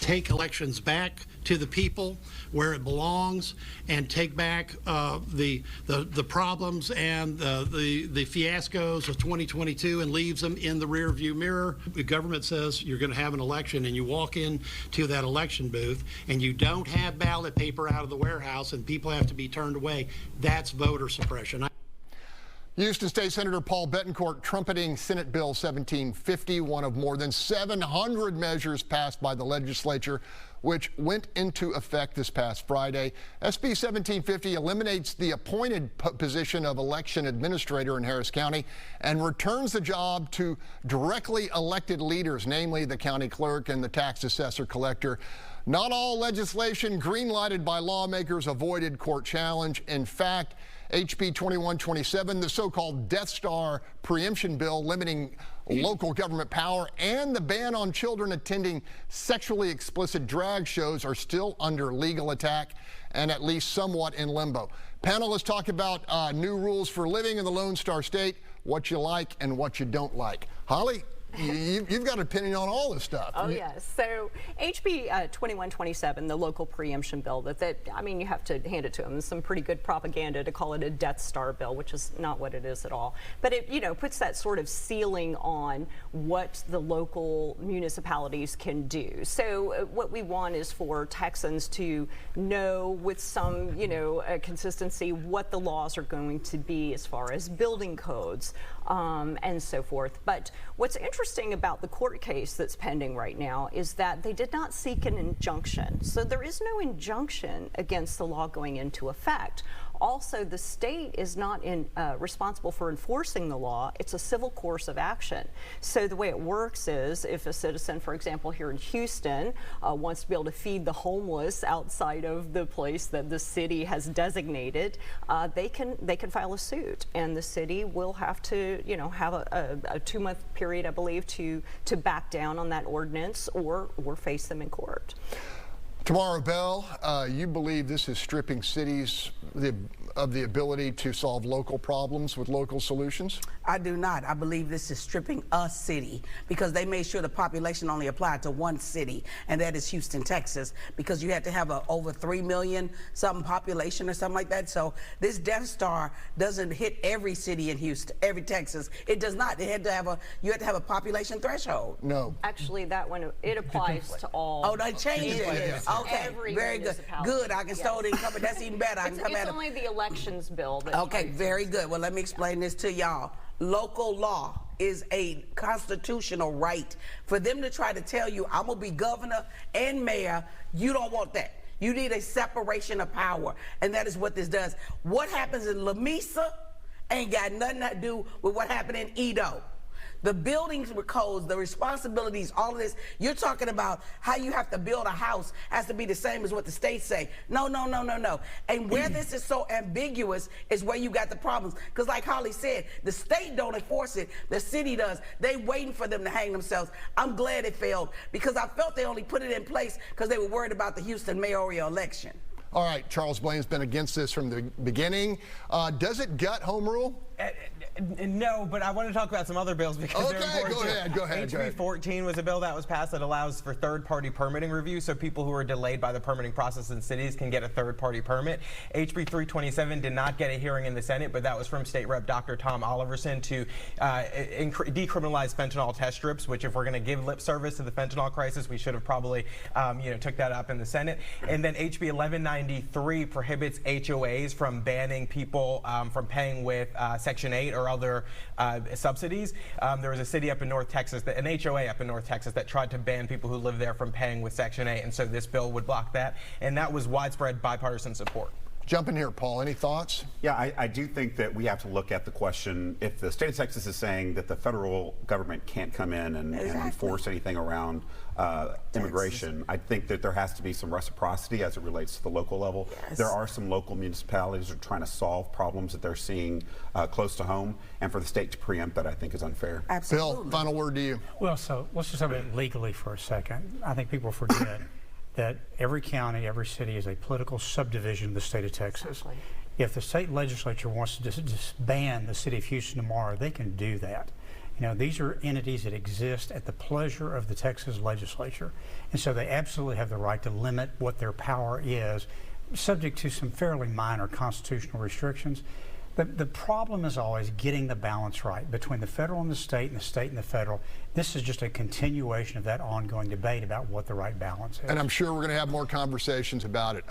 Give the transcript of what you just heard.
take elections back to the people where it belongs and take back the problems and the fiascos of 2022 and leaves them in the rearview mirror. The government says you're going to have an election and you walk into that election booth and you don't have ballot paper out of the warehouse and people have to be turned away. That's voter suppression. Houston State Senator Paul Bettencourt trumpeting Senate Bill 1750, one of more than 700 measures passed by the legislature, which went into effect this past Friday. SB 1750 eliminates the appointed position of election administrator in Harris County and returns the job to directly elected leaders, namely the county clerk and the tax assessor collector. Not all legislation green-lighted by lawmakers avoided court challenge. In fact, HB 2127, the so-called Death Star preemption bill limiting local government power, and the ban on children attending sexually explicit drag shows are still under legal attack and at least somewhat in limbo. Panelists talk about new rules for living in the Lone Star State, what you like and what you don't like. Holly, you've got an opinion on all this stuff. Oh, yes. So HB 2127, the local preemption bill, that I mean, you have to hand it to them. Some pretty good propaganda to call it a Death Star bill, which is not what it is at all. But it, you know, puts that sort of ceiling on what the local municipalities can do. So what we want is for Texans to know with some, you know, consistency what the laws are going to be as far as building codes and so forth. But what's interesting about the court case that's pending right now is that they did not seek an injunction. So there is no injunction against the law going into effect. Also, the state is not responsible for enforcing the law. It's a civil course of action. So the way it works is if a citizen, for example, here in Houston wants to be able to feed the homeless outside of the place that the city has designated, they can file a suit, and the city will have to, you know, have a 2-month period, I believe, to back down on that ordinance or face them in court. Tamara Bell, you believe this is stripping cities of the ability to solve local problems with local solutions? I do not. I believe this is stripping a city because they made sure the population only applied to one city, and that is Houston, Texas, because you had to have over 3 million something population or something like that. So this Death Star doesn't hit every city in Houston, every Texas. It does not. It had to have you had to have a population threshold. No. Actually, that one, it applies to all. Oh, they changed it. Okay, very good. Good. I can stole it and cover. That's even better. I can come at it. It's only the elections bill. That okay, very good. Well, let me explain this to y'all. Local law is a constitutional right. For them to try to tell you, I'm going to be governor and mayor, you don't want that. You need a separation of power, and that is what this does. What happens in Lamesa ain't got nothing to do with what happened in Edo. The buildings with codes, the responsibilities, all of this, you're talking about how you have to build a house has to be the same as what the states say. No, no, no, no, no. And where this is so ambiguous is where you got the problems. Because like Holly said, the state don't enforce it, the city does. They waiting for them to hang themselves. I'm glad it failed because I felt they only put it in place because they were worried about the Houston mayoral election. All right, Charles Blaine's been against this from the beginning. Does it gut home rule? No, but I want to talk about some other bills because they're important. Go ahead. HB 14 was a bill that was passed that allows for third-party permitting review, so people who are delayed by the permitting process in cities can get a third-party permit. HB 327 did not get a hearing in the Senate, but that was from State Rep. Dr. Tom Oliverson to decriminalize fentanyl test strips, which if we're going to give lip service to the fentanyl crisis, we should have probably took that up in the Senate. And then HB 1193 prohibits HOAs from banning people from paying with Section 8 or other subsidies. There was a city up in North Texas, an HOA up in North Texas, that tried to ban people who live there from paying with Section 8, and so this bill would block that, and that was widespread bipartisan support. Jump in here, Paul. Any thoughts? Yeah, I do think that we have to look at the question, if the state of Texas is saying that the federal government can't come in and enforce anything around immigration, I think that there has to be some reciprocity as it relates to the local level. Yes. There are some local municipalities that are trying to solve problems that they're seeing close to home, and for the state to preempt that, I think, is unfair. Absolutely. Bill, final word to you. Well, so let's just talk about it legally for a second. I think people forget that every county, every city is a political subdivision of the state of Texas. Exactly. If the state legislature wants to disband the city of Houston tomorrow, they can do that. You know, these are entities that exist at the pleasure of the Texas legislature, and so they absolutely have the right to limit what their power is, subject to some fairly minor constitutional restrictions. The problem is always getting the balance right between the federal and the state and the federal. This is just a continuation of that ongoing debate about what the right balance is. And I'm sure we're going to have more conversations about it.